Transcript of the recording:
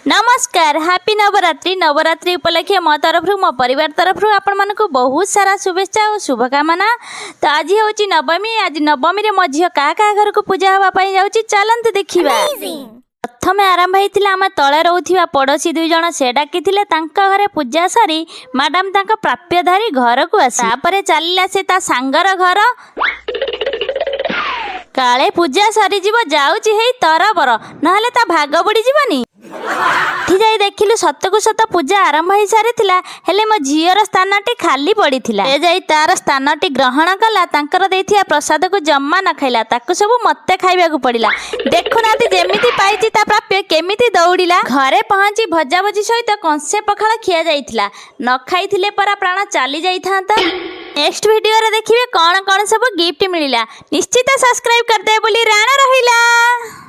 नमस्कार हैप्पी नवरात्रि नवरात्रि उपलक्षे मो तरफ मो परिवार तरफ आपण मानक बहुत सारा शुभेच्छा और शुभकामना। तो आज हूँ नवमी। आज नवमी रे मो झील क्या घर को पूजा हाँपाई जाऊँगी चलते देखा। प्रथम आरंभ होता आम तले रोवा पड़ोशी दुई जन से डाकी घरे पूजा सरी मैडम प्राप्य धरी घर को आसपर चलला से सांगर घर काले पूजा सरी जाऊँगी हे तरबर ना भाग बुड़ी जीवनी जाई देखिलु सतकु सत पूजा आरंभ हो सारी हेले मो झीर स्थान खाली पड़ी जाई तार स्थान ग्रहण कला तांकर देथिया प्रसाद को जम्मा न खाइला ताकु सब मते खाइबा को पड़िला। देखुना जेमिति पाइछि ता प्राप्य केमिति दौड़िला। घरे पहुंची भजा भजी सहित कंसे पखाला खिया जाइथिला न खाइथिले परा प्राण चली जाई थांता। नेक्स्ट वीडियो रे देखिबे कौन कौन सब गिफ्ट मिलिला। निश्चित सब्सक्राइब कर दे बोली राणा रहिला।